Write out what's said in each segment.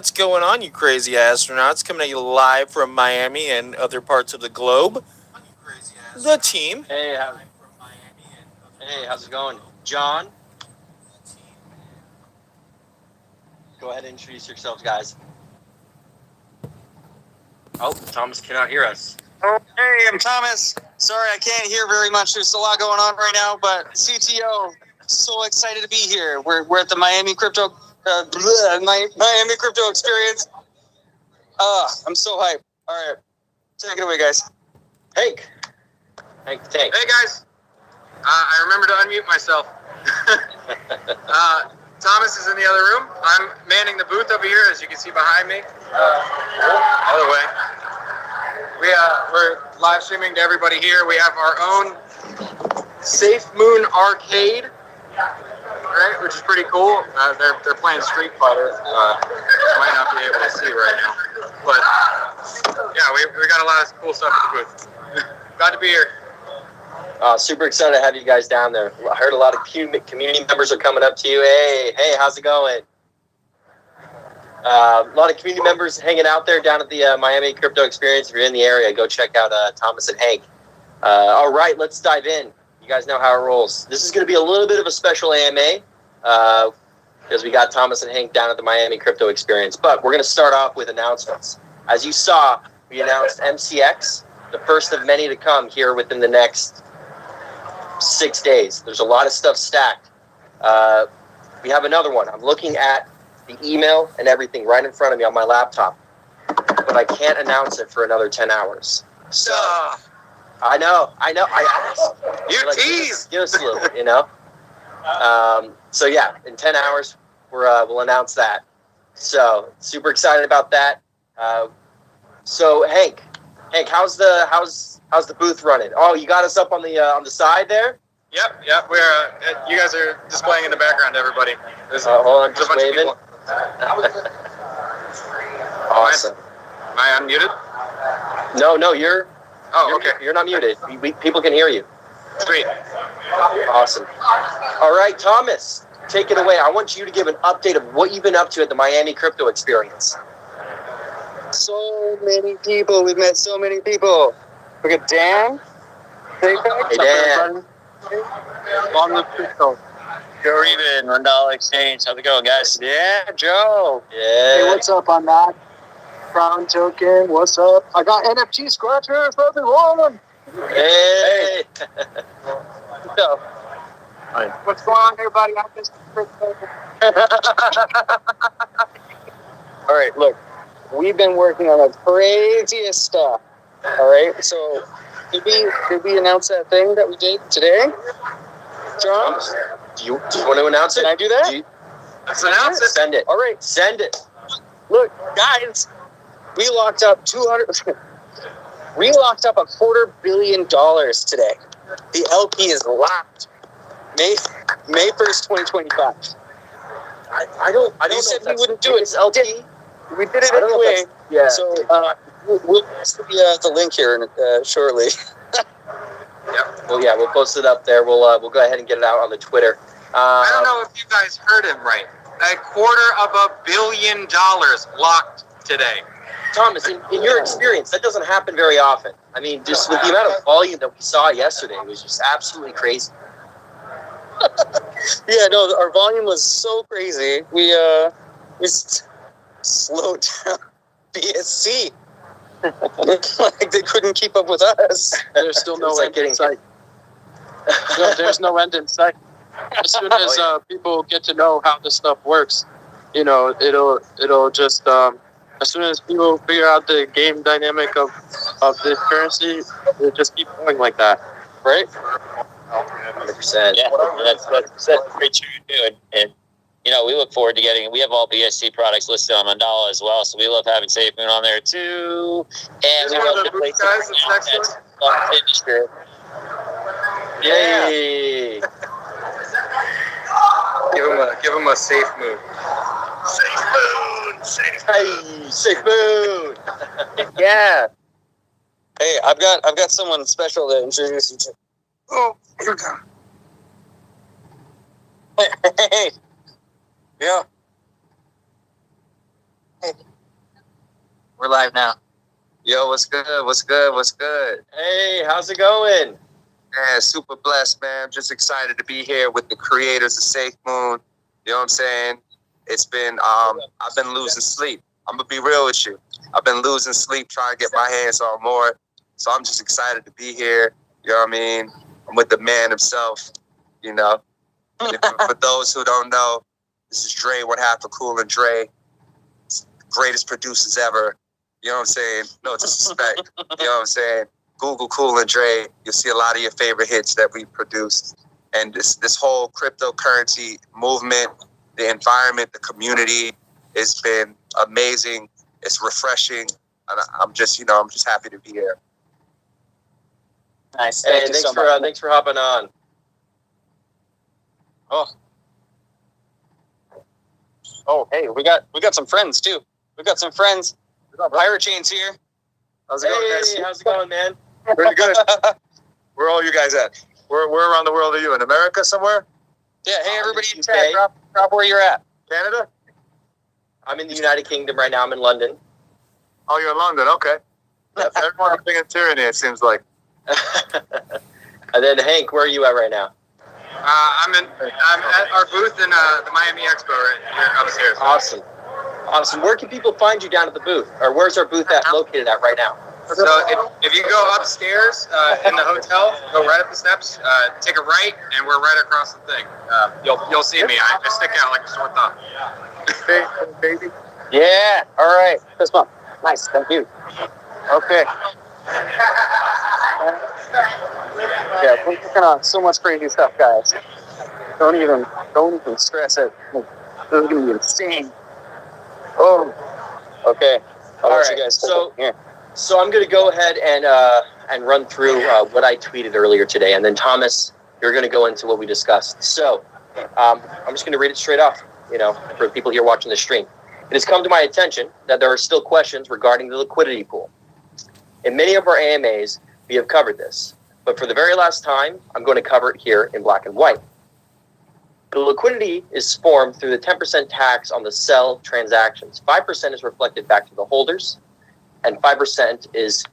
What's going on, you crazy astronauts? Coming at you live from Miami and other parts of the globe. The team. Hey, how's it going? John? Go ahead and introduce yourselves, guys. Oh, Thomas cannot hear us. Oh, hey, I'm Thomas. Sorry, I can't hear very much. There's a lot going on right now, but CTO, so excited to be here. We're at the Miami Crypto Miami Crypto Experience. I'm so hyped. All right, take it away, guys. Hank, take. Hey, guys. I remember to unmute myself. Thomas is in the other room. I'm manning the booth over here, as you can see behind me. Other way. We're live streaming to everybody here. We have our own Safe Moon Arcade, right? Which is pretty cool. They're playing Street Fighter. You might not be able to see right now, but yeah, we got a lot of cool stuff in the booth. Glad to be here. Super excited to have you guys down there. I heard a lot of community members are coming up to you. Hey, how's it going? A lot of community members hanging out there down at the Miami Crypto Experience. If you're in the area, go check out Thomas and Hank. All right, let's dive in. You guys know how it rolls. This is going to be a little bit of a special AMA because we got Thomas and Hank down at the Miami Crypto Experience. But we're going to start off with announcements. As you saw, we announced MCX, the first of many to come here within the next 6 days. There's a lot of stuff stacked. We have another one. I'm looking at the email and everything right in front of me on my laptop, but I can't announce it for another 10 hours. So I know. I asked. You like, tease. Give us a little, you know. So yeah, in 10 hours we'll announce that. So super excited about that. So Hank, how's the booth running? Oh, you got us up on the side there. Yep. We're you guys are displaying in the background to everybody. Hold on, just waving. Awesome. Am I unmuted? No, you're. Oh, okay. You're not muted. People can hear you. Sweet. Awesome. All right, Thomas, take it away. I want you to give an update of what you've been up to at the Miami Crypto Experience. So many people. We've met so many people. We got Dan. Hey, Dan. Long live crypto. Joe Even, $1 exchange. How's it going, guys? Yeah, Joe. Yeah. Hey, what's up on that? Brown token. What's up? I got NFT scratchers for everyone. Hey. So, what's going on, everybody? I'm just all right, look. We've been working on the craziest stuff. All right, so did we announce that thing that we did today, John? Do you want to announce it? Can I do that? Let's announce it. Send it. All right, Send it. look, guys, we locked up $250 million today. The LP is locked. May 1st, 2025 I don't. You said we wouldn't do it. LT. We did it anyway. Yeah. So we'll post the link here shortly. Yep. Well, yeah, we'll post it up there. We'll go ahead and get it out on the Twitter. I don't know if you guys heard him right. $250 million locked today. Thomas, in your experience, that doesn't happen very often. I mean, just with the amount of volume that we saw yesterday, it was just absolutely crazy. Yeah, no, our volume was so crazy. We slowed down BSC. Like they couldn't keep up with us. There's still no end in sight. There's no end in sight. As soon as people get to know how this stuff works, you know, it'll just as soon as people figure out the game dynamic of this currency, it'll just keep going like that, right? 100%. Yeah, that's great you're doing, and you know, we look forward to we have all BSC products listed on Mandala as well, so we love having Safe Moon on there too. And we love to play guys that's next to us. Industry. Yay! Give him a safe move. Hey, Safe Moon! Yeah. Hey, I've got someone special to introduce you to. Oh, here we go. Hey. Yeah. Hey. We're live now. Yo, what's good? What's good? What's good? Hey, how's it going? Man, super blessed, man. I'm just excited to be here with the creators of Safe Moon. You know what I'm saying? It's been, I've been losing sleep. I'm going to be real with you. I've been losing sleep trying to get my hands on more. So I'm just excited to be here. You know what I mean? I'm with the man himself, you know. And for those who don't know, this is Dre, one half of Cool and Dre. Greatest producers ever. You know what I'm saying? No disrespect. You know what I'm saying? Google Cool and Dre. You'll see a lot of your favorite hits that we produced. And this whole cryptocurrency movement, the environment, the community has been amazing. It's refreshing. And I'm just happy to be here. Nice. Hey, thanks for hopping on. Oh, hey, we got some friends too. We got some friends. Pirate Chain's here. How's it going, Hey, guys? how's it going, man? Pretty good. Where are all you guys at? Where around the world are you? In America somewhere? Yeah, hey everybody in UK. chat, drop where you're at. Canada? I'm in the United Kingdom right now. I'm in London. Oh, you're in London. Okay. Everyone's living in tyranny, it seems like. And then Hank, where are you at right now? I'm at our booth in the Miami Expo right here upstairs. Awesome. Where can people find you down at the booth? Or where's our booth located at right now? So if you go upstairs in the hotel, go right up the steps, take a right, and we're right across the thing. You'll see me. I stick out like a sore thumb. Baby. Yeah. All right. Fist bump. Nice. Thank you. Okay. Yeah, we're working on so much crazy stuff, guys. Don't even stress it. This is gonna be insane. Oh. Okay. I'll let you guys here. So I'm going to go ahead and run through what I tweeted earlier today, and then Thomas, you're going to go into what we discussed. So I'm just going to read it straight off, for people here watching the stream. It has come to my attention that there are still questions regarding the liquidity pool. In many of our AMAs, we have covered this, but for the very last time, I'm going to cover it here in black and white. The liquidity is formed through the 10% tax on the sell transactions. 5% is reflected back to the holders, and 5% is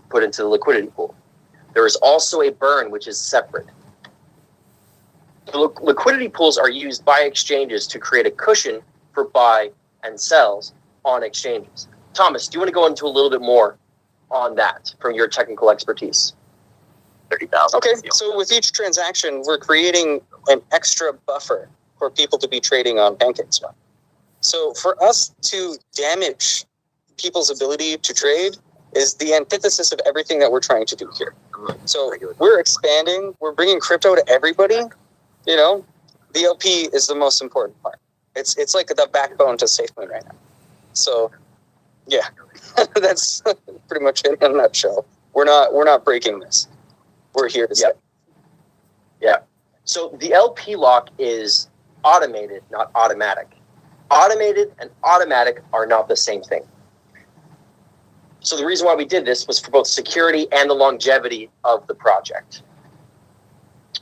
put into the liquidity pool. There is also a burn, which is separate. The liquidity pools are used by exchanges to create a cushion for buy and sells on exchanges. Thomas, do you want to go into a little bit more on that from your technical expertise? 30,000. Okay, so with each transaction, we're creating an extra buffer for people to be trading on PancakeSwap. So for us to damage people's ability to trade is the antithesis of everything that we're trying to do here. So we're expanding, we're bringing crypto to everybody. The LP is the most important part. It's like the backbone to SafeMoon right now. So yeah, that's pretty much it in a nutshell. We're not breaking this. We're here to stay. Yeah. So the LP lock is automated, not automatic. Automated and automatic are not the same thing. So the reason why we did this was for both security and the longevity of the project.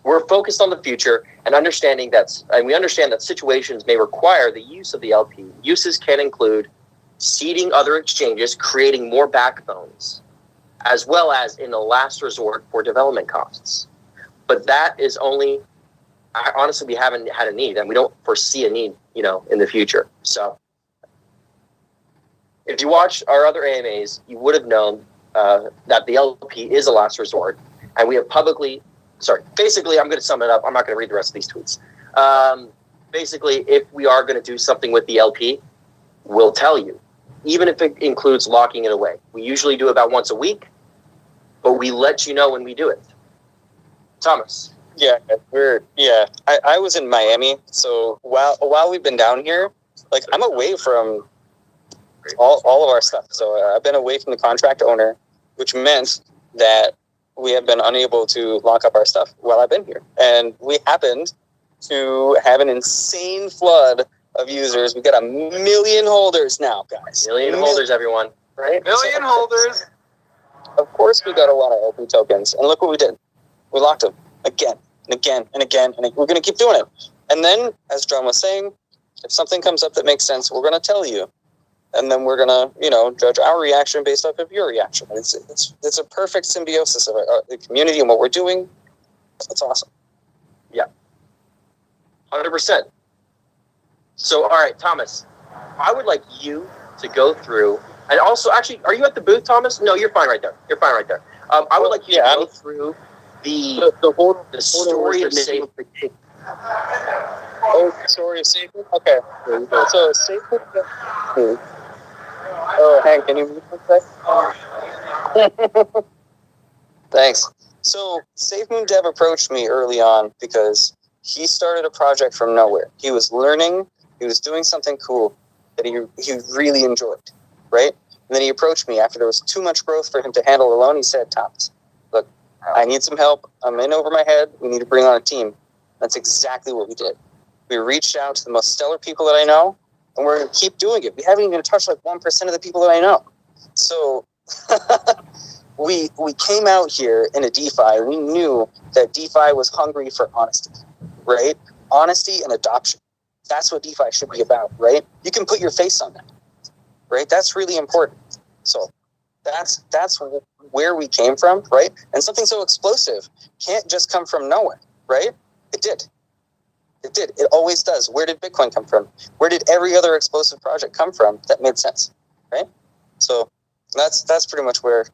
We're focused on the future and we understand that situations may require the use of the LP. Uses can include seeding other exchanges, creating more backbones, as well as in the last resort for development costs. But that is only, honestly, we haven't had a need, and we don't foresee a need, in the future. So if you watch our other AMAs, you would have known that the LP is a last resort, and we have basically, I'm going to sum it up. I'm not going to read the rest of these tweets. Basically, if we are going to do something with the LP, we'll tell you, even if it includes locking it away. We usually do about once a week, but we let you know when we do it. Thomas. Yeah, I was in Miami, so while we've been down here, I'm away from all of our stuff. So I've been away from the contract owner, which meant that we have been unable to lock up our stuff while I've been here. And we happened to have an insane flood of users. We've got 1 million holders now, guys. Million holders, everyone. Right? Million holders. Of course, we got a lot of LP tokens. And look what we did. We locked them again and again and again. And we're going to keep doing it. And then, as John was saying, if something comes up that makes sense, we're going to tell you. and then we're gonna, judge our reaction based off of your reaction. It's a perfect symbiosis of the community and what we're doing. It's awesome. 100%. So, all right, Thomas, I would like you to go through, and also, actually, are you at the booth, Thomas? No, you're fine right there. I would like you to go through the story of Safe. Oh, story of safety? Okay. So, safety. Oh, Hank, can you move one sec? Thanks. So, SafeMoon Dev approached me early on because he started a project from nowhere. He was learning, he was doing something cool that he really enjoyed, right? And then he approached me after there was too much growth for him to handle alone. He said, Thomas, look, I need some help. I'm in over my head. We need to bring on a team. That's exactly what we did. We reached out to the most stellar people that I know, and we're going to keep doing it. We haven't even touched like 1% of the people that I know. So we came out here in a DeFi. We knew that DeFi was hungry for honesty, right? Honesty and adoption. That's what DeFi should be about, right? You can put your face on that, right? That's really important. So that's where we came from, right? And something so explosive can't just come from nowhere, right? It did. It always does. Where did Bitcoin come from? Where did every other explosive project come from that made sense, right? So that's pretty much where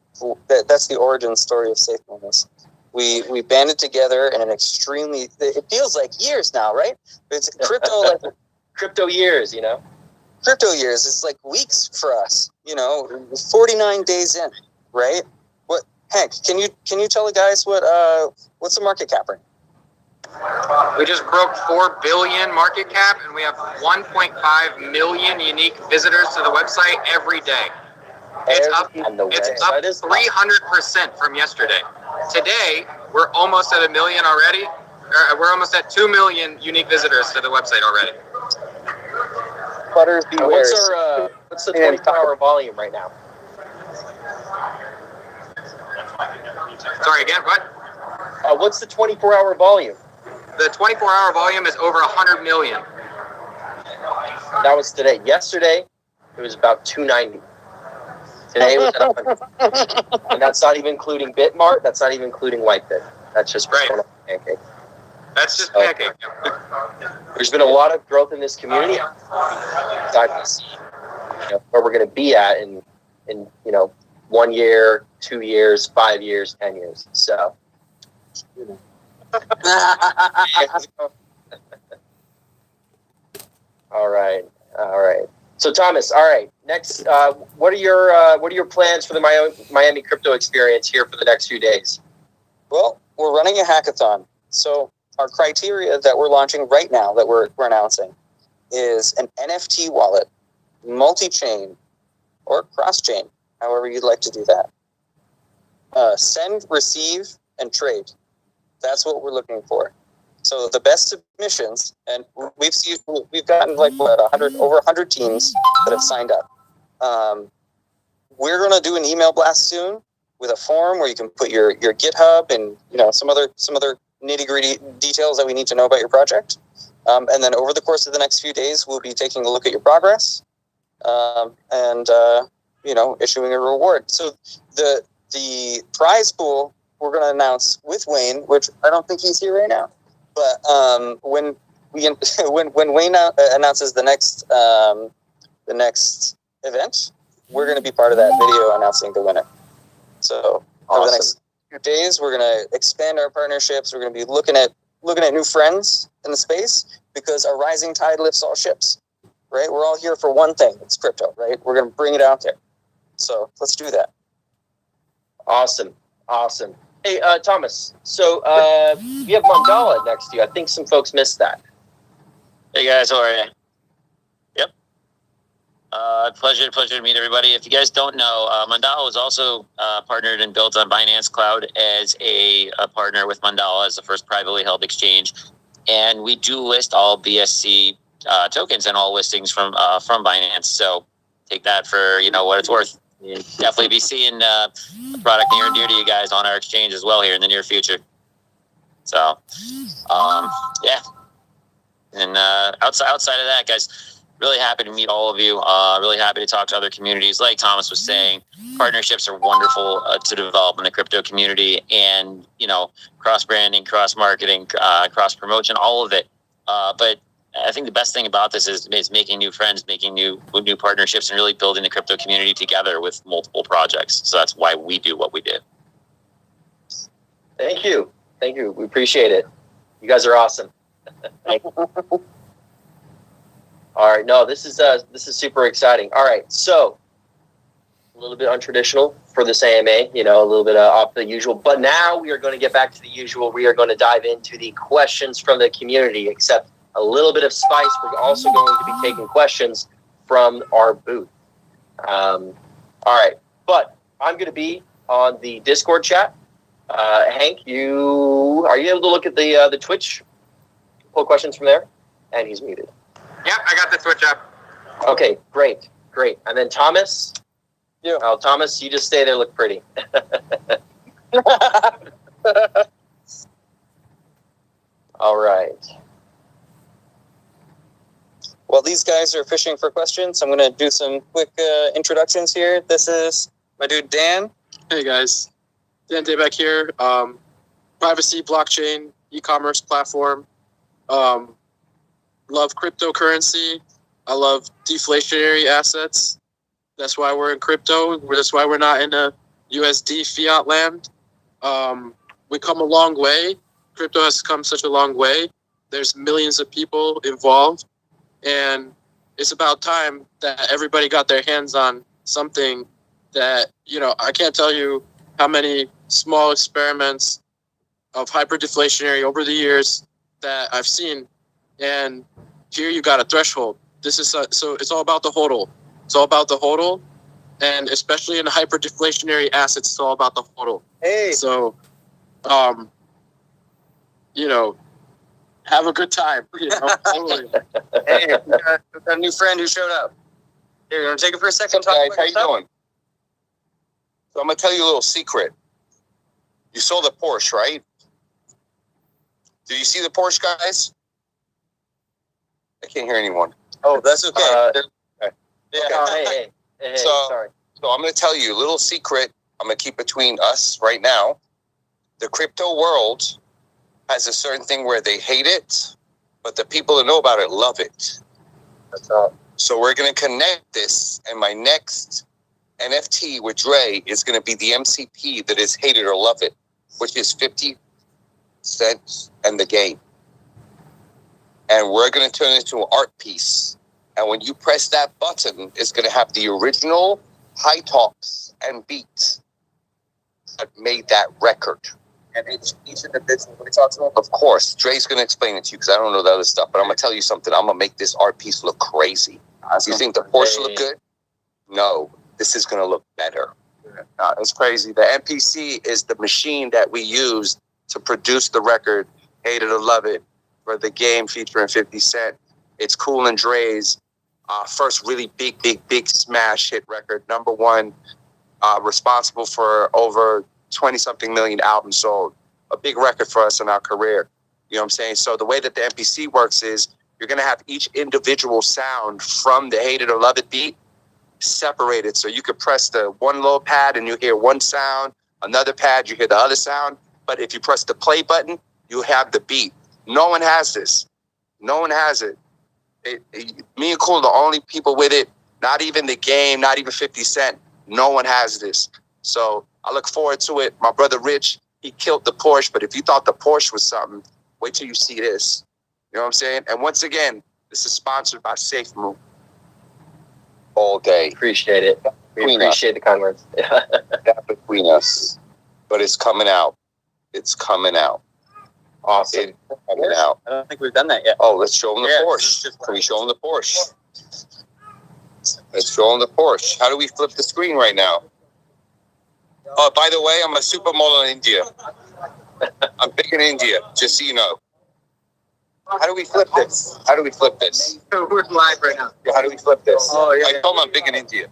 that's the origin story of SafeMoon. We banded together in an extremely, it feels like years now, right? It's crypto years, Crypto years. It's like weeks for us, 49 days in, right? What, Hank, can you tell the guys what's the market cap right? We just broke 4 billion market cap, and we have 1.5 million unique visitors to the website every day. It's up 300% from yesterday. Today, we're almost at 1 million already. We're almost at 2 million unique visitors to the website already. Butters beware. What's the 24-hour volume right now? Sorry, again, what? What's the 24-hour volume? The 24-hour volume is over 100 million. That was today. Yesterday, it was about 290. Today it was at 100. And that's not even including Bitmart. That's not even including Whitebit. That's just Pancake. That's just Pancake. There's been a lot of growth in this community. Where we're going to be at in 1 year, 2 years, 5 years, 10 years. So. All right. So Thomas, all right. Next, what are your plans for the Miami crypto experience here for the next few days? Well, we're running a hackathon. So our criteria that we're launching right now, that we're announcing, is an NFT wallet, multi-chain, or cross-chain, however you'd like to do that. Send, receive, and trade. That's what we're looking for. So the best submissions, and we've gotten like over 100 teams that have signed up. We're going to do an email blast soon with a form where you can put your GitHub and some other nitty-gritty details that we need to know about your project. And then over the course of the next few days, we'll be taking a look at your progress and issuing a reward. So the prize pool we're going to announce with Wayne, which I don't think he's here right now. But when Wayne announces the next event, we're going to be part of that video announcing the winner. So over the next few days, we're going to expand our partnerships. We're going to be looking at new friends in the space because a rising tide lifts all ships, right? We're all here for one thing. It's crypto, right? We're going to bring it out there. So let's do that. Awesome. Hey, Thomas, so we have Mandala next to you. I think some folks missed that. Hey guys, how are you? Yep. Pleasure to meet everybody. If you guys don't know, Mandala was also partnered and built on Binance Cloud as a partner with Mandala as the first privately held exchange. And we do list all BSC tokens and all listings from Binance. So take that for what it's worth. You'll definitely be seeing a product near and dear to you guys on our exchange as well here in the near future. So, yeah. And outside of that, guys, really happy to meet all of you. Really happy to talk to other communities. Like Thomas was saying, partnerships are wonderful to develop in the crypto community, and cross branding, cross marketing, cross promotion, all of it. But I think the best thing about this is making new friends, making new partnerships, and really building the crypto community together with multiple projects. So that's why we do what we do. Thank you. We appreciate it. You guys are awesome. All right, no, this is super exciting. All right, so a little bit untraditional for this AMA, a little bit off the usual. But now we are going to get back to the usual. We are going to dive into the questions from the community, except a little bit of spice. We're also going to be taking questions from our booth. All right, but I'm going to be on the Discord chat. Hank, are you able to look at the Twitch? Pull questions from there? And he's muted. Yep, I got the Twitch app. Okay, great. And then Thomas? Yeah. Oh, Thomas, you just stay there, look pretty. All right. While these guys are fishing for questions, I'm going to do some quick introductions here. This is my dude, Dan. Hey guys, Dan Dayback here. Privacy, blockchain, e-commerce platform. Love cryptocurrency. I love deflationary assets. That's why we're in crypto. That's why we're not in a USD fiat land. We come a long way. Crypto has come such a long way. There's millions of people involved. And it's about time that everybody got their hands on something that, I can't tell you how many small experiments of hyperdeflationary over the years that I've seen. And here you got a threshold. This is so it's all about the hodl. It's all about the hodl, and especially in hyperdeflationary assets, it's all about the hodl. Hey. So, have a good time. Totally. Hey, we got a new friend who showed up. Here, you want to take it for a second? What's up, guys? How you doing? So I'm gonna tell you a little secret. You saw the Porsche, right? Did you see the Porsche, guys? I can't hear anyone. Oh, that's okay. Hey, sorry. So I'm going to tell you a little secret. I'm going to keep between us right now. The crypto world has a certain thing where they hate it, but the people that know about it love it. That's all. So we're going to connect this, and my next NFT with Dre is going to be the MCP that is hate it or love it, which is 50 cents and the game. And we're going to turn it into an art piece. And when you press that button, it's going to have the original high talks and beats that made that record. And each individual, what he talks about? Of course. Dre's going to explain it to you because I don't know the other stuff. But I'm going to tell you something. I'm going to make this art piece look crazy. You think the Porsche look good? No. This is going to look better. It's crazy. The MPC is the machine that we use to produce the record, Hate It or Love It, for the game featuring 50 Cent. It's Cool and Dre's first really big smash hit record. Number one, responsible for over 20-something million albums sold. A big record for us in our career. You know what I'm saying? So the way that the MPC works is you're going to have each individual sound from the Hate It or Love It beat separated. So you could press the one low pad and you hear one sound, another pad, you hear the other sound. But if you press the play button, you have the beat. No one has this. No one has it. Me and Cool are the only people with it. Not even the game, not even 50 Cent. No one has this. So I look forward to it. My brother Rich, he killed the Porsche. But if you thought the Porsche was something, wait till you see this. You know what I'm saying? And once again, this is sponsored by Safe Moon. All day. Appreciate it. We appreciate the kind words. That between us. But it's coming out. It's coming out. Awesome. It's coming out. I don't think we've done that yet. Oh, let's show them the Porsche. Can we show them the Porsche? Let's show them the Porsche. How do we flip the screen right now? Oh, by the way, I'm a supermodel in India. I'm big in India, just so you know. How do we flip this? How do we flip this? We're live right now. How do we flip this? Oh, yeah. I told them I'm big in India.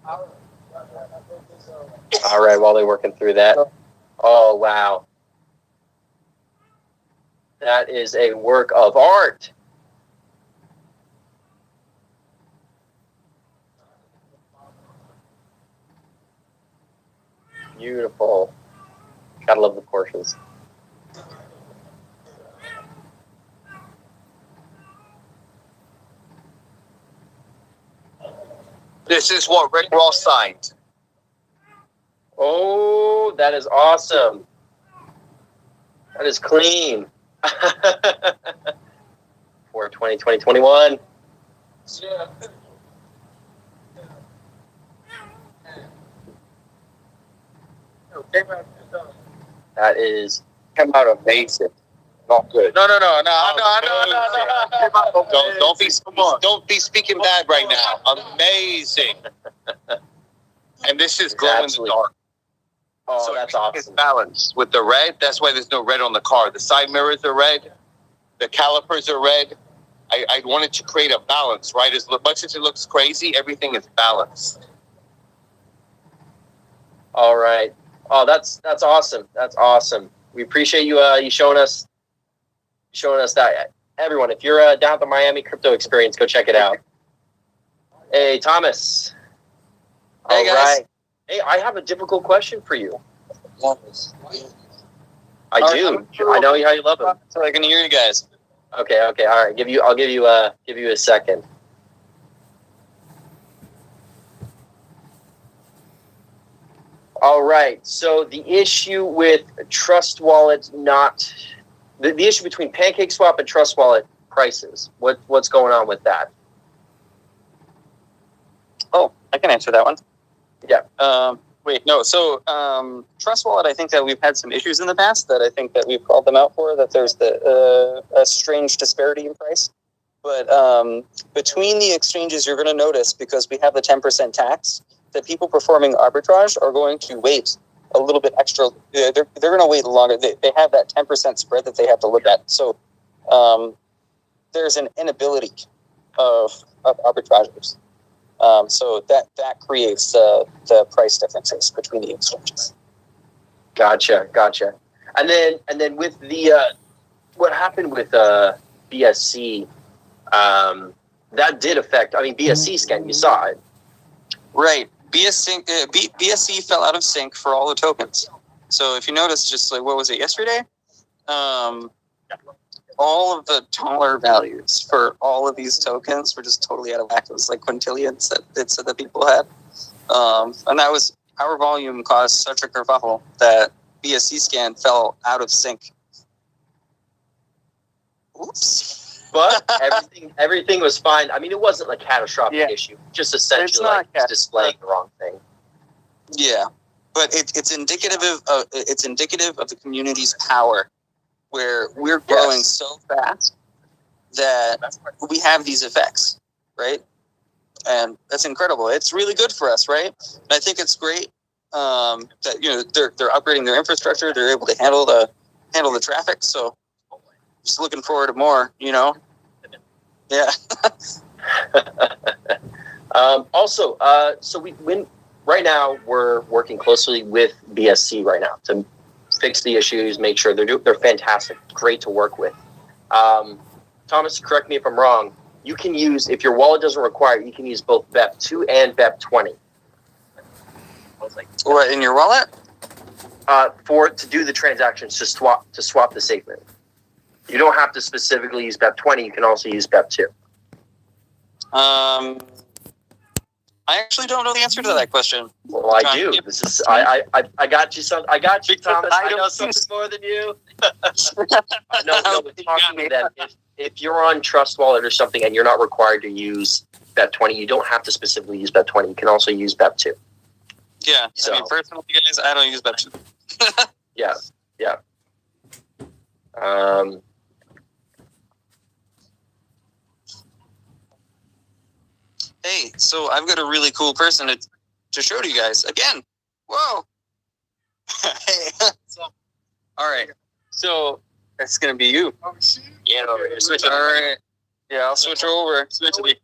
All right, while they're working through that. Oh, wow. That is a work of art. Beautiful. Gotta love the Porsches. This is what Rick Ross signed. Oh, that is awesome. That is clean. For 2021. Yeah. That is Came out amazing. Not good. No. Don't be speaking bad right now. Amazing. And this is glow in the dark. Oh, So that's everything is awesome. balanced with the red. That's why there's no red on the car. The side mirrors are red. The calipers are red. I wanted to create a balance, right? As much as it looks crazy, everything is balanced. All right. Oh, that's awesome. That's awesome. We appreciate you you showing us that. Everyone, if you're down at the Miami Crypto Experience, go check it out. Hey, Thomas. Hey, All guys. right. Hey, I have a difficult question for you. I do. I know how you love them. So I can hear you guys. Okay. All right. I'll give you a second. All right. So the issue with Trust Wallet the issue between PancakeSwap and Trust Wallet prices. What's going on with that? Oh, I can answer that one. Yeah. Wait, no. So, Trust Wallet, I think that we've had some issues in the past that I think that we've called them out for, that there's a strange disparity in price. But between the exchanges, you're going to notice, because we have the 10% tax, that people performing arbitrage are going to wait a little bit extra. They're going to wait longer. They have that 10% spread that they have to look at. So there's an inability of arbitrageurs. So that creates the price differences between the exchanges. Gotcha. And then with the what happened with BSC, that did affect. I mean, BSC scan, you saw it. Right. BSC fell out of sync for all the tokens. So if you notice, just like, what was it, yesterday? All of the dollar values for all of these tokens were just totally out of whack. It was like quintillions that it said that people had. And that was, our volume caused such a kerfuffle that BSC scan fell out of sync. Oops. But everything was fine. I mean, it wasn't like a catastrophic issue. Just essentially like displaying the wrong thing. Yeah, but it's indicative of the community's power, where we're growing so fast that we have these effects, right? And that's incredible. It's really good for us, right? And I think it's great that they're upgrading their infrastructure. They're able to handle the traffic. So just looking forward to more. Yeah. Also, so right now we're working closely with BSC right now to fix the issues, make sure they're fantastic, great to work with. Thomas, correct me if I'm wrong. You can use, if your wallet doesn't require it, you can use both BEP2 and BEP20. What, in your wallet? To do the transactions, to swap the SafeMoon. You don't have to specifically use BEP20. You can also use BEP2. I actually don't know the answer to that question. Well, I do. This is I got you some. I got you, Thomas. I know something more than you. No, we're talking that if you're on Trust Wallet or something and you're not required to use BEP20, you don't have to specifically use BEP20. You can also use BEP2. Yeah. So, I mean, personally, guys, I don't use BEP2. Yeah. Hey, so I've got a really cool person to show to you guys again. Whoa. Hey. All right. So it's gonna be you. Yeah, switch All over. right. Yeah, I'll switch over. Switch over.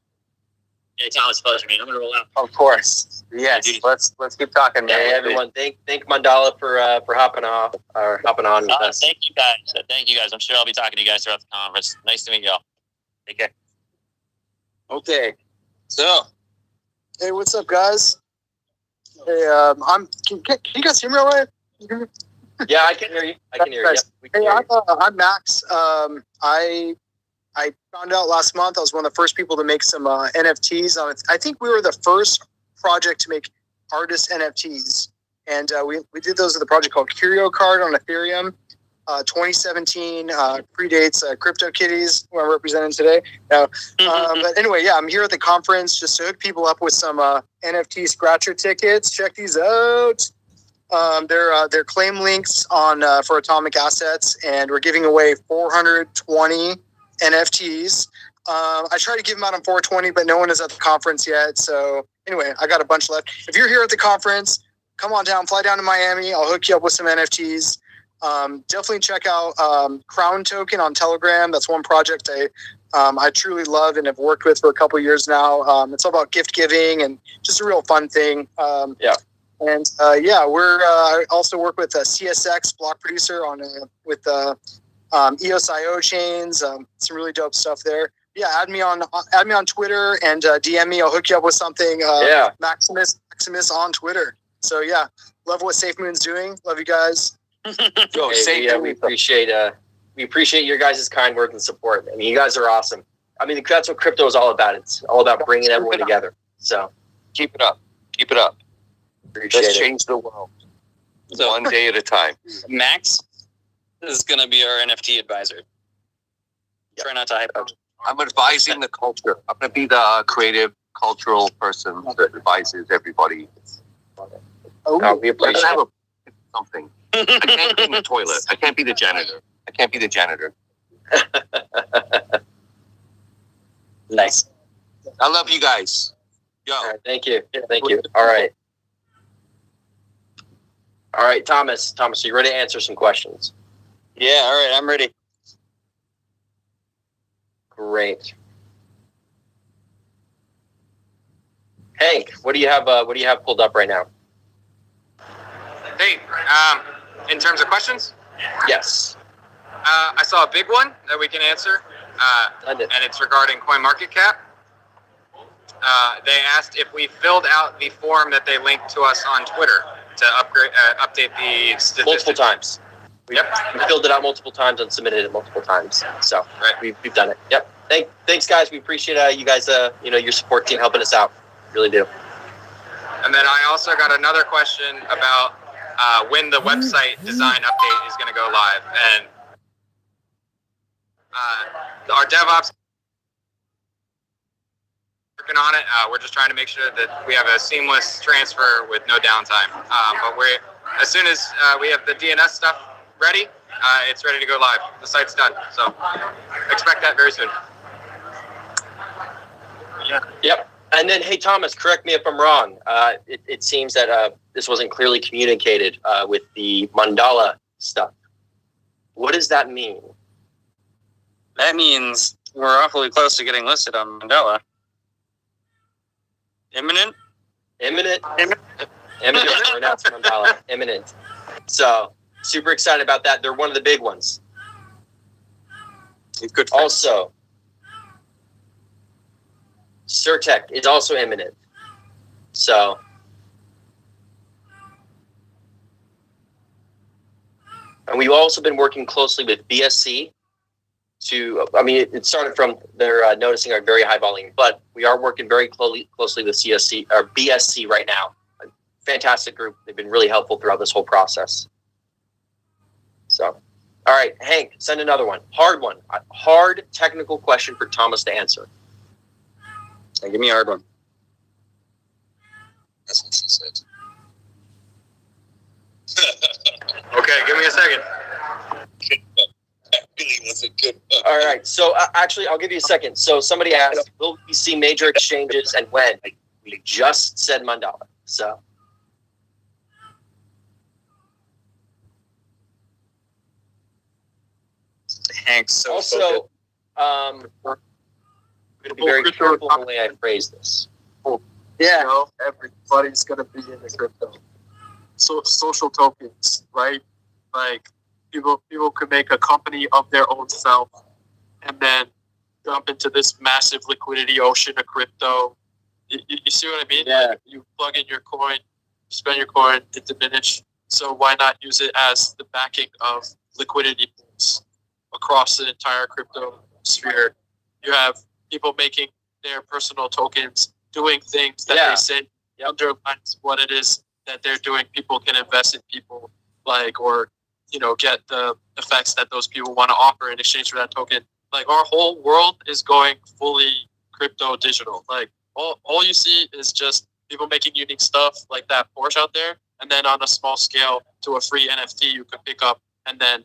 Yeah, Thomas, pleasure, man. I'm gonna roll out. Of course. Yes. Let's keep talking, man. Hey, everyone. Thank Mandala for hopping on with us. Thank you guys. I'm sure I'll be talking to you guys throughout the conference. Nice to meet y'all. Take care. Okay. So, hey, what's up, guys? Hey, can you guys hear me all right? Yeah, I can hear you. I can hear you. Yep, we can Hey, hear you. I'm Max. I found out last month I was one of the first people to make some NFTs. I think we were the first project to make artist NFTs, and we did those with a project called Curio Card on Ethereum. 2017 predates CryptoKitties, who I'm representing today. Now, but anyway, yeah, I'm here at the conference just to hook people up with some NFT scratcher tickets. Check these out. They're claim links on for Atomic Assets, and we're giving away 420 NFTs. I tried to give them out on 420, but no one is at the conference yet. So anyway, I got a bunch left. If you're here at the conference, come on down, fly down to Miami. I'll hook you up with some NFTs. Definitely check out Crown Token on Telegram. That's one project I truly love and have worked with for a couple years now. It's all about gift giving and just a real fun thing. And we're I also work with a CSX block producer on with EOS.io chains. Some really dope stuff there. Yeah, add me on Twitter and DM me. I'll hook you up with something. Maximus on Twitter. So yeah, love what SafeMoon's doing. Love you guys. We appreciate your guys' kind words and support. I mean, you guys are awesome. I mean, that's what crypto is all about. It's all about bringing everyone together. So Keep it up. Keep it up. appreciate Let's it. change the world. One day at a time. Max is going to be our NFT advisor. Try not to hype up. I'm advising the culture. I'm going to be the creative, cultural person that advises everybody. We appreciate I have it. something. I can't clean the toilet. I can't be the janitor. Nice. I love you guys. Yo. All right, thank you. Thank you. All right. All right, Thomas. Thomas, are you ready to answer some questions? Yeah, all right, I'm ready. Great. Hank, what do you have pulled up right now? Hey, in terms of questions, Yes. I saw a big one that we can answer, and it's regarding CoinMarketCap. They asked if we filled out the form that they linked to us on Twitter to update the statistics. Multiple times. We filled it out multiple times and submitted it multiple times. So we've done it. Yep. Thanks, guys. We appreciate you guys. Your support team helping us out. Really do. And then I also got another question about when the website design update is going to go live, and our DevOps working on it. We're just trying to make sure that we have a seamless transfer with no downtime. But as soon as we have the DNS stuff ready, it's ready to go live. The site's done, so expect that very soon. Yep. And then, hey, Thomas, correct me if I'm wrong. It seems that this wasn't clearly communicated with the Mandala stuff. What does that mean? That means we're awfully close to getting listed on Mandela. Imminent? Imminent. Or not Mandala. Imminent. So, super excited about that. They're one of the big ones. It's good. Also, Surtech is also imminent. So, and we've also been working closely with BSC it started from their noticing our very high volume, but we are working very closely with CSC or BSC right now. A fantastic group. They've been really helpful throughout this whole process. So, all right, Hank, send another one. Hard one. A hard technical question for Thomas to answer. Hey, give me a hard one. That's what she said. Okay, give me a second. That really was a good one. All right. So actually, I'll give you a second. So somebody asked, will we see major exchanges and when? We just said Mandala. So. Hank's Also, I'm going to be very careful in the way I phrase this. Yeah, everybody's gonna be in the crypto. So social tokens, right? Like people could make a company of their own self, and then jump into this massive liquidity ocean of crypto. You see what I mean? Yeah. Like you plug in your coin, spend your coin, it diminish. So why not use it as the backing of liquidity pools across the entire crypto sphere? You have people making their personal tokens, doing things that they say underlines what it is that they're doing. People can invest in people or get the effects that those people want to offer in exchange for that token. Like our whole world is going fully crypto digital. Like all you see is just people making unique stuff like that Porsche out there, and then on a small scale to a free NFT you could pick up, and then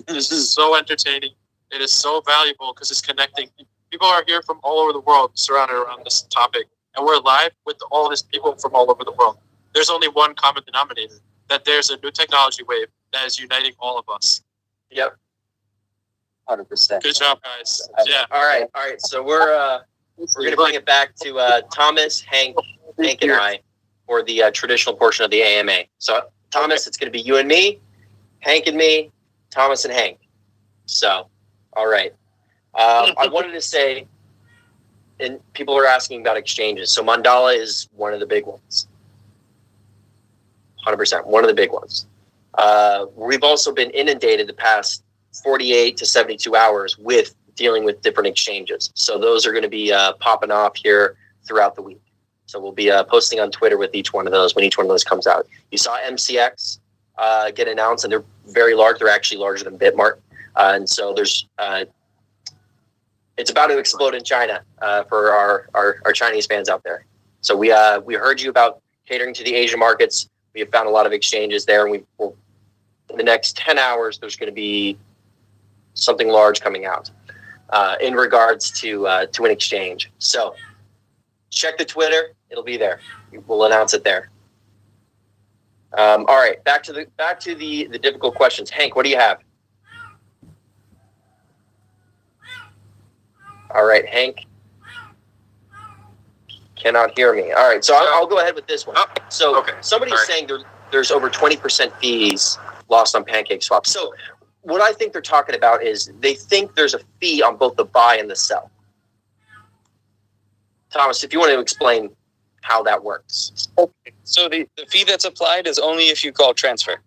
this is so entertaining. It is so valuable because it's connecting. People are here from all over the world surrounded around this topic, and we're live with all these people from all over the world. There's only one common denominator, that there's a new technology wave that is uniting all of us. Yep. 100%. Good job, guys. Yeah. All right. So we're gonna bring it back to Thomas, Hank, and I for the traditional portion of the AMA. So Thomas, it's gonna be you and me, Hank and me, Thomas and Hank. So, all right. I wanted to say, and people are asking about exchanges. So Mandala is one of the big ones. 100%, one of the big ones. We've also been inundated the past 48 to 72 hours with dealing with different exchanges. So those are going to be popping off here throughout the week. So we'll be posting on Twitter with each one of those when each one of those comes out. You saw MCX get announced, and they're very large. They're actually larger than Bitmart. And so there's it's about to explode in China for our Chinese fans out there. So we heard you about catering to the Asian markets. We have found a lot of exchanges there, and in the next 10 hours, there's going to be something large coming out in regards to an exchange. So check the Twitter; it'll be there. We'll announce it there. All right, back to the difficult questions. Hank, what do you have? All right, Hank cannot hear me. All right, so I'll go ahead with this one. So somebody's saying there's over 20% fees lost on PancakeSwap. So what I think they're talking about is they think there's a fee on both the buy and the sell. Thomas, if you want to explain how that works. Okay. So the fee that's applied is only if you call transfer,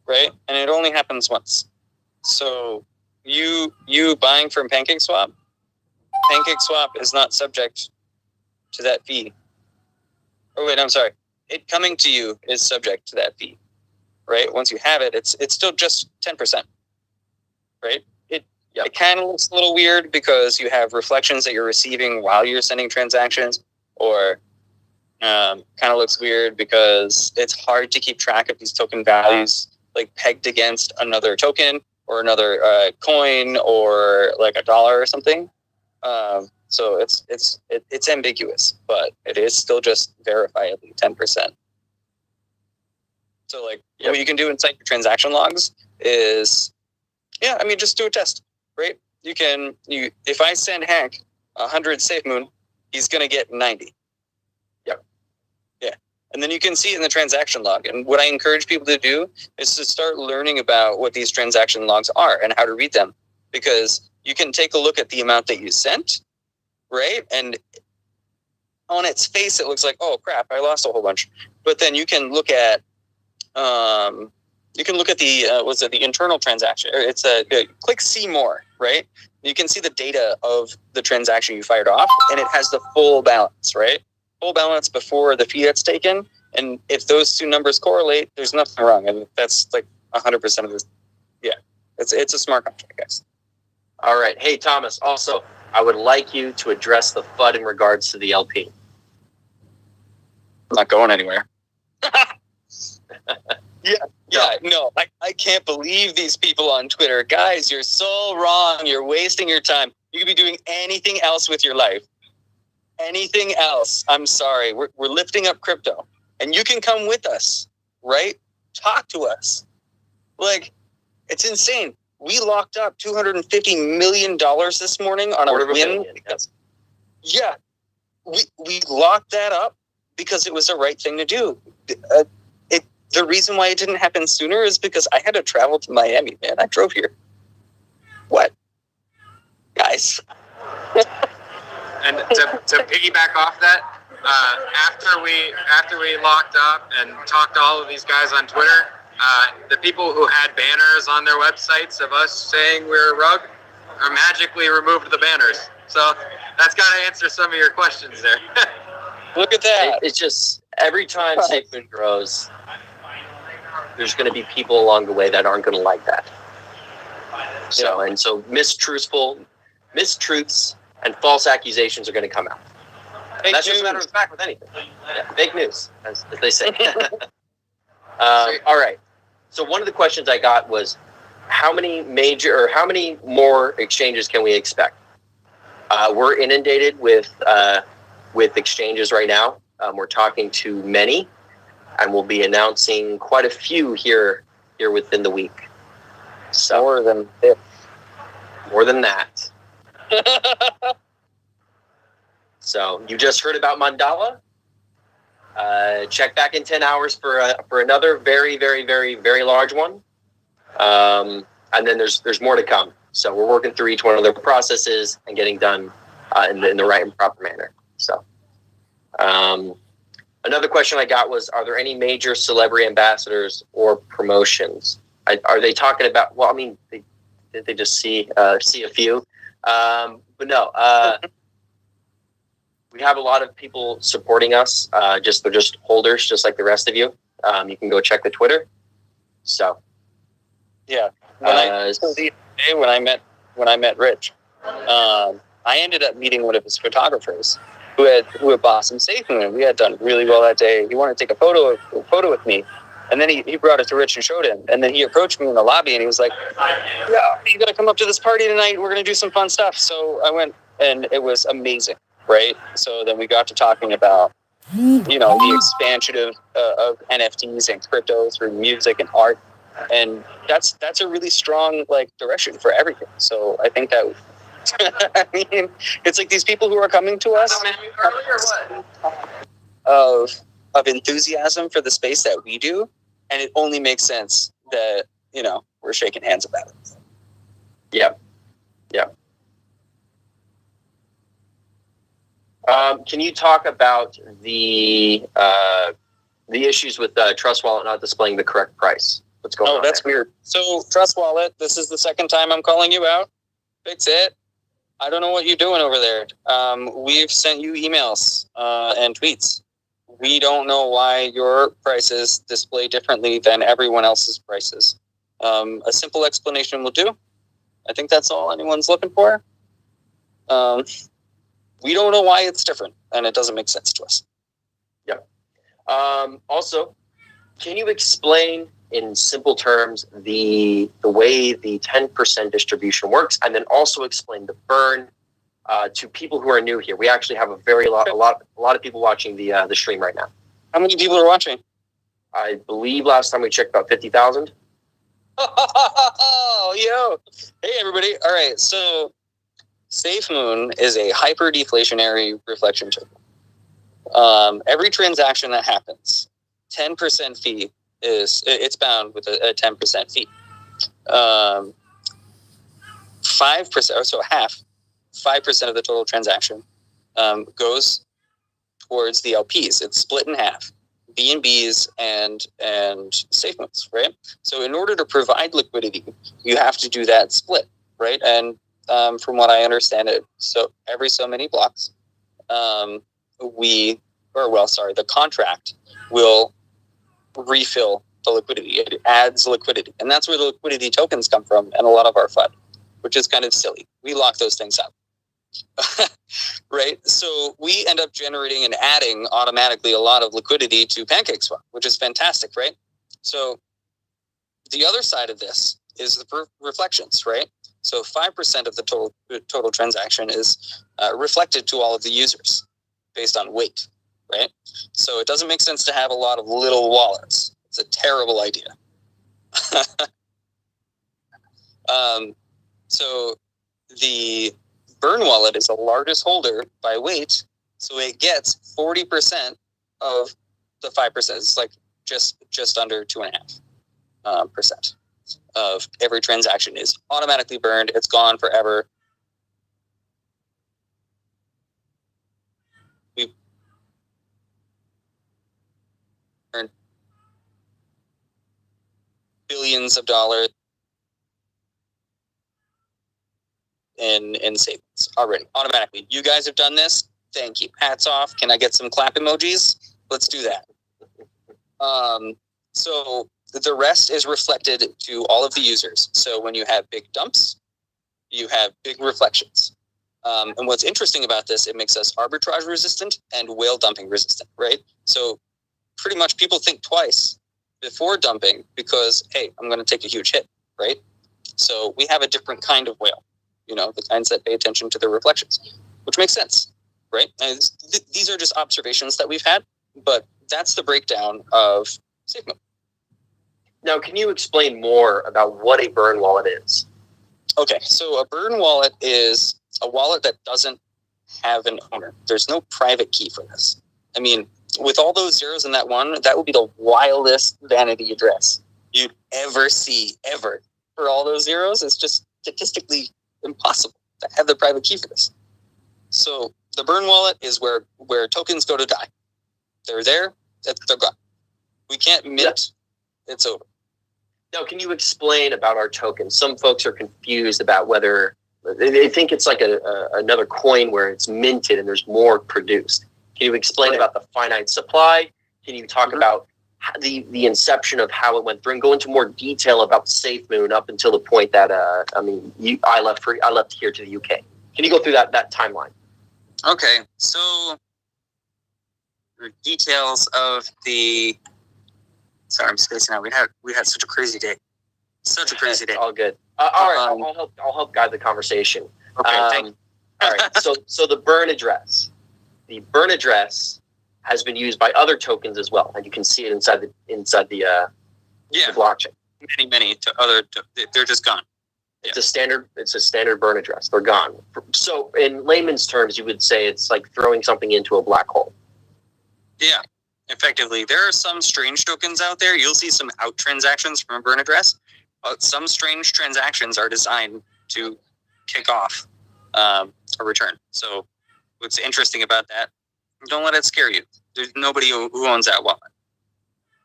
right? And it only happens once. So you buying from PancakeSwap is not subject to that fee. Oh wait, I'm sorry. It coming to you is subject to that fee, right? Once you have it, it's still just 10%, right? It kind of looks a little weird because you have reflections that you're receiving while you're sending transactions, or kind of looks weird because it's hard to keep track of these token values like pegged against another token or another coin or like $1 or something. So it's ambiguous, but it is still just verifiably 10%. So what you can do inside your transaction logs is, just do a test, right? If I send Hank 100 SafeMoon, he's gonna get 90. Yep. Yeah, and then you can see it in the transaction log. And what I encourage people to do is to start learning about what these transaction logs are and how to read them, because you can take a look at the amount that you sent. Right? And on its face, it looks like, oh crap, I lost a whole bunch. But then you can look at the the internal transaction. It's click see more, right? You can see the data of the transaction you fired off, and it has the full balance, right? Full balance before the fee that's taken. And if those two numbers correlate, there's nothing wrong. And that's like 100% of this. Yeah, it's a smart contract, guys. All right. Hey, Thomas, also, I would like you to address the FUD in regards to the LP. I'm not going anywhere. No, I can't believe these people on Twitter. Guys, you're so wrong. You're wasting your time. You could be doing anything else with your life. Anything else. I'm sorry. We're lifting up crypto. And you can come with us, right? Talk to us. It's insane. We locked up $250 million this morning on a win. Yeah, we locked that up because it was the right thing to do. The reason why it didn't happen sooner is because I had to travel to Miami, man. I drove here. What? Guys. And to piggyback off that, after we locked up and talked to all of these guys on Twitter, the people who had banners on their websites of us saying we're a rug are magically removed the banners. So that's got to answer some of your questions there. Look at that. It's just every time SafeMoon grows, there's going to be people along the way that aren't going to like that. So mistruths and false accusations are going to come out. That's just a matter of fact with anything. Yeah, fake news, as they say. All right. So one of the questions I got was, how many more exchanges can we expect? We're inundated with exchanges right now. We're talking to many, and we'll be announcing quite a few here within the week. So more than that. So you just heard about Mandala. Check back in 10 hours for another very, very, very, very large one. And then there's more to come. So we're working through each one of their processes and getting done in the right and proper manner. So another question I got was, are there any major celebrity ambassadors or promotions? Are they talking about? Well, I mean, they just see a few, but no. We have a lot of people supporting us. They're just holders, just like the rest of you. You can go check the Twitter. So, yeah. When I met Rich, I ended up meeting one of his photographers who had bought some SafeMoon. We had done really well that day. He wanted to take a photo with me, and then he brought it to Rich and showed him. And then he approached me in the lobby, and he was like, "Yeah, you got to come up to this party tonight. We're gonna do some fun stuff." So I went, and it was amazing. Right. So then we got to talking about, the expansion of NFTs and crypto through music and art. And that's a really strong direction for everything. So I think that I mean, it's like these people who are coming to us of enthusiasm for the space that we do, and it only makes sense that we're shaking hands about it. Yeah. Can you talk about the issues with Trust Wallet not displaying the correct price? What's going on? Oh, that's weird. So Trust Wallet, this is the second time I'm calling you out. Fix it. I don't know what you're doing over there. We've sent you emails and tweets. We don't know why your prices display differently than everyone else's prices. A simple explanation will do. I think that's all anyone's looking for. We don't know why it's different, and it doesn't make sense to us. Yeah. Also, can you explain in simple terms the way the 10% distribution works, and then also explain the burn to people who are new here? We actually have a lot of people watching the stream right now. How many people are watching? I believe last time we checked about 50,000. Oh, yo! Hey, everybody! All right, so SafeMoon is a hyper-deflationary reflection token. Every transaction that happens, 10% fee it's bound with a 10% fee. 5%, or so half, 5% of the total transaction goes towards the LPs. It's split in half, BNBs and SafeMoons, right? So in order to provide liquidity, you have to do that split, right? And from what I understand it, so every so many blocks, the contract will refill the liquidity. It adds liquidity. And that's where the liquidity tokens come from and a lot of our FUD, which is kind of silly. We lock those things up. Right? So we end up generating and adding automatically a lot of liquidity to PancakeSwap, which is fantastic, right? So the other side of this is the reflections, right? So 5% of the total transaction is reflected to all of the users based on weight, right? So it doesn't make sense to have a lot of little wallets. It's a terrible idea. So the Burn wallet is the largest holder by weight, so it gets 40% of the 5%. It's like just under 2.5% of every transaction is automatically burned. It's gone forever. billions of dollars in savings already, automatically. You guys have done this. Thank you. Hats off. Can I get some clap emojis? Let's do that. So the rest is reflected to all of the users. So when you have big dumps, you have big reflections. And what's interesting about this, it makes us arbitrage resistant and whale dumping resistant, right? So pretty much people think twice before dumping because, hey, I'm going to take a huge hit, right? So we have a different kind of whale, the kinds that pay attention to their reflections, which makes sense, right? And these are just observations that we've had, but that's the breakdown of SafeMoon. Now, can you explain more about what a burn wallet is? Okay, so a burn wallet is a wallet that doesn't have an owner. There's no private key for this. I mean, with all those zeros in that one, that would be the wildest vanity address you'd ever see, ever. For all those zeros, it's just statistically impossible to have the private key for this. So the burn wallet is where tokens go to die. They're there, they're gone. We can't mint, it's over. Now, can you explain about our tokens? Some folks are confused about whether they think it's like another coin where it's minted and there's more produced. Can you explain about the finite supply? Can you talk about the inception of how it went through and go into more detail about SafeMoon up until the point that I left here to the UK? Can you go through that timeline? Okay, so the details of the. Sorry, I'm spacing out. We had such a crazy day. Such a crazy day. All good. All right, I'll help guide the conversation. Okay, thank you. All right. So the burn address. The burn address has been used by other tokens as well, and you can see it inside the blockchain. Many they're just gone. It's a standard burn address. They're gone. So in layman's terms, you would say it's like throwing something into a black hole. Yeah, effectively. There are some strange tokens out there. You'll see some out transactions from a burn address. Some strange transactions are designed to kick off a return. So what's interesting about that, don't let it scare you. There's nobody who owns that wallet.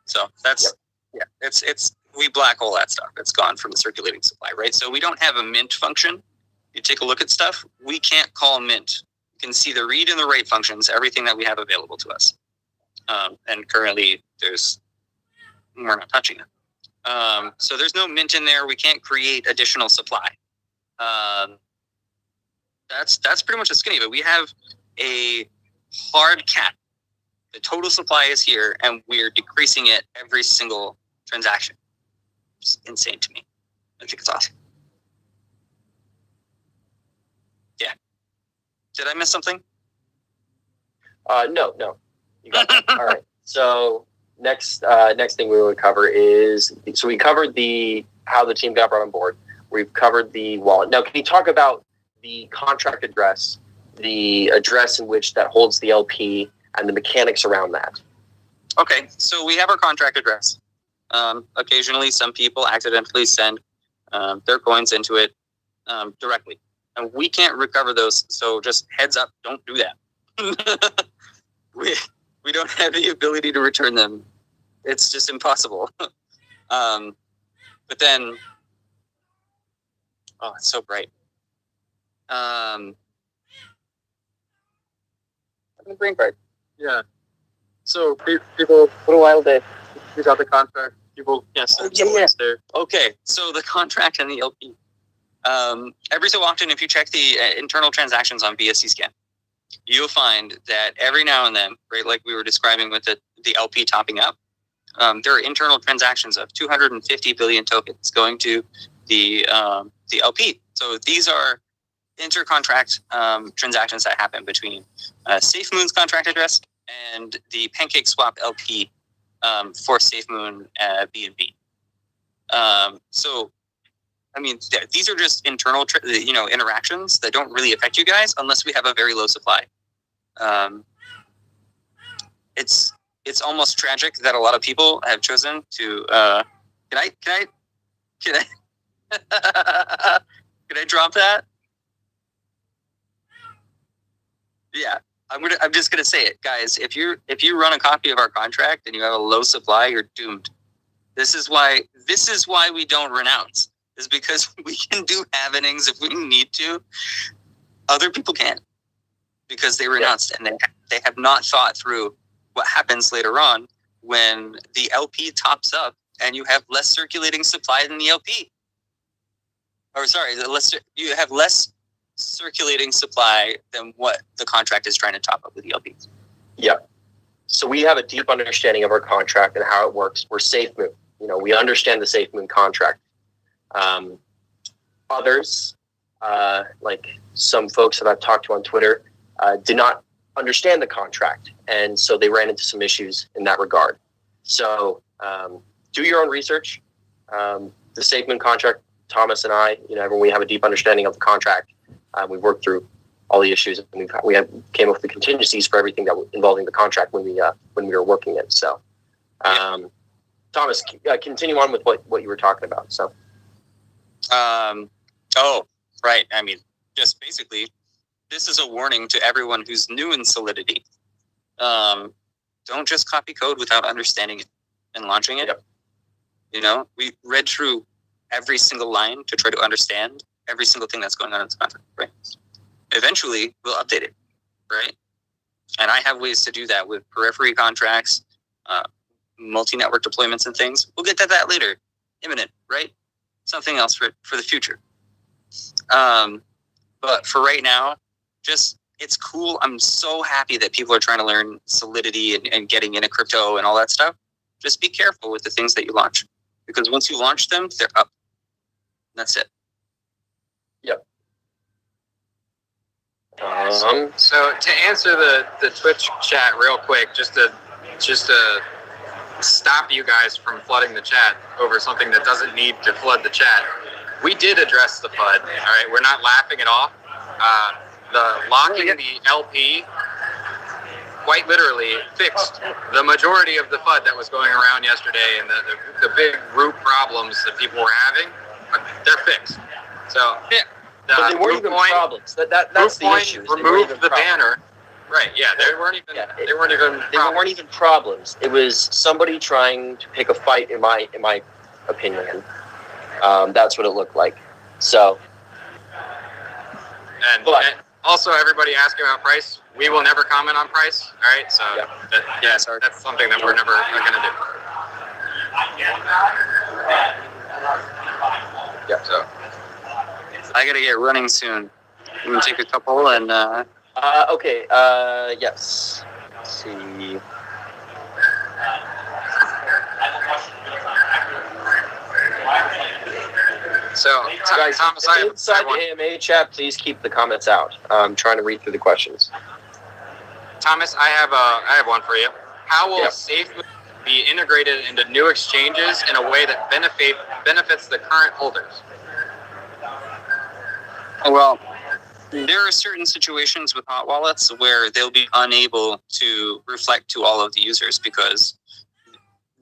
So that's, it's we black hole that stuff. It's gone from the circulating supply, right? So we don't have a mint function. You take a look at stuff, we can't call mint. You can see the read and the write functions, everything that we have available to us. And currently we're not touching it. So there's no mint in there. We can't create additional supply. That's pretty much the skinny of it. We have a hard cap. The total supply is here, and we're decreasing it every single transaction. It's insane to me. I think it's awesome. Yeah. Did I miss something? No. You got that. All right. So next thing we would cover is, so we covered how the team got brought on board. We've covered the wallet. Now, can you talk about the contract address, the address in which that holds the LP, and the mechanics around that? Okay, so we have our contract address. Occasionally, some people accidentally send their coins into it directly, and we can't recover those. So just heads up, don't do that. We don't have the ability to return them. It's just impossible. But then, oh, it's so bright. Brain fart. Yeah. So people, what a wild day. We got the contract. People, yes. There. Okay, so the contract and the LP. Every so often, if you check the internal transactions on BSC Scan, you'll find that every now and then, right, like we were describing with the LP topping up, there are internal transactions of 250 billion tokens going to the LP. So these are intercontract transactions that happen between SafeMoon's contract address and the PancakeSwap LP for SafeMoon BNB. So, I mean, these are just internal, interactions that don't really affect you guys unless we have a very low supply. It's almost tragic that a lot of people have chosen to. Can I drop that? Yeah. I'm just gonna say it, guys. If you run a copy of our contract and you have a low supply, you're doomed. This is why we don't renounce. Is because we can do halvenings if we need to. Other people can't because they renounced and they have not thought through what happens later on when the LP tops up and you have less circulating supply than the LP. Or sorry, you have less circulating supply than what the contract is trying to top up with the LPs. Yeah. So we have a deep understanding of our contract and how it works. We're SafeMoon. We understand the SafeMoon contract. Others, like some folks that I've talked to on Twitter, did not understand the contract, and so they ran into some issues in that regard. So do your own research. The SafeMoon contract, Thomas and I, we have a deep understanding of the contract. We worked through all the issues, and we came up with the contingencies for everything that was involving the contract when we were working it. So, Thomas, continue on with what you were talking about. So, oh, right. I mean, just basically, this is a warning to everyone who's new in Solidity. Don't just copy code without understanding it and launching it. Yep. We read through every single line to try to understand every single thing that's going on in this contract, right? Eventually, we'll update it, right? And I have ways to do that with periphery contracts, multi-network deployments and things. We'll get to that later. Imminent, right? Something else for the future. But for right now, it's cool. I'm so happy that people are trying to learn Solidity and getting into crypto and all that stuff. Just be careful with the things that you launch. Because once you launch them, they're up. That's it. Yep. So to answer the Twitch chat real quick, just to stop you guys from flooding the chat over something that doesn't need to flood the chat, we did address the FUD. All right, we're not laughing it off. The locking the LP quite literally fixed the majority of the FUD that was going around yesterday, and the big root problems that people were having, they're fixed. So yeah. But they weren't even problems. That's the issue. Removed the banner. Right. Yeah. They weren't even problems. It was somebody trying to pick a fight, in my opinion. That's what it looked like. So. And also, everybody asking about price. We will never comment on price. All right. So that's something that we're never going to do. Yeah. So. I gotta get running soon. I'm gonna take a couple and. Okay. Yes. Let's see. So, guys, Thomas, inside the AMA chat, please keep the comments out. I'm trying to read through the questions. Thomas, I have one for you. How will SafeMoon be integrated into new exchanges in a way that benefits the current holders? Well, there are certain situations with hot wallets where they'll be unable to reflect to all of the users because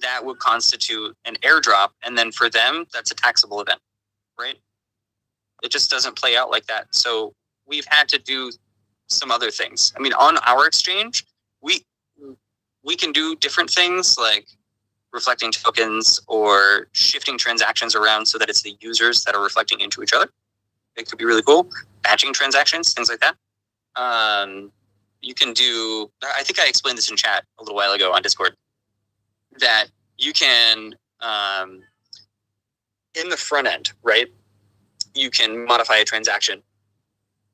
that would constitute an airdrop, and then for them, that's a taxable event, right? It just doesn't play out like that. So we've had to do some other things. I mean, on our exchange, we can do different things like reflecting tokens or shifting transactions around so that it's the users that are reflecting into each other. It could be really cool. Batching transactions, things like that. You can do, I think I explained this in chat a little while ago on Discord, that you can, in the front end, right, you can modify a transaction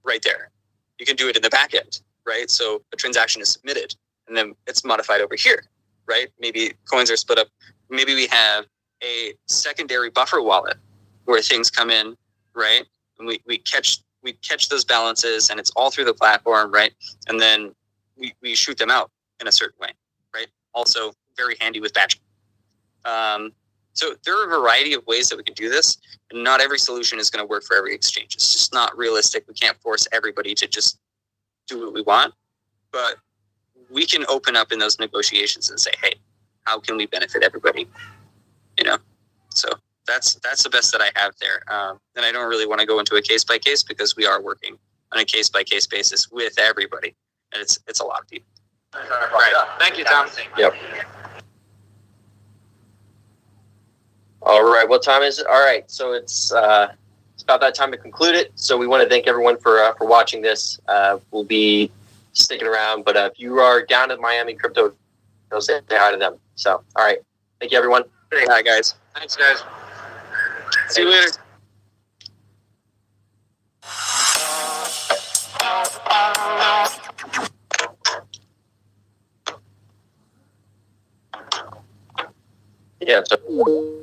right there. You can do it in the back end, right? So a transaction is submitted and then it's modified over here, right? Maybe coins are split up. Maybe we have a secondary buffer wallet where things come in, right? And we catch those balances and it's all through the platform, right? And then we shoot them out in a certain way, right? Also very handy with batching. So there are a variety of ways that we can do this, and not every solution is going to work for every exchange. It's just not realistic. We can't force everybody to just do what we want, but we can open up in those negotiations and say, hey, how can we benefit everybody? So that's the best that I have there. And I don't really want to go into a case by case because we are working on a case by case basis with everybody. and it's a lot of people. Right. Thank you, Tom. Yep. All right. What time is it? All right. So it's about that time to conclude it. So we want to thank everyone for watching this. We'll be sticking around, but if you are down at Miami Crypto, go say hi to them. So, all right. Thank you, everyone. Hi guys. Thanks, guys. See you later. Yeah. So.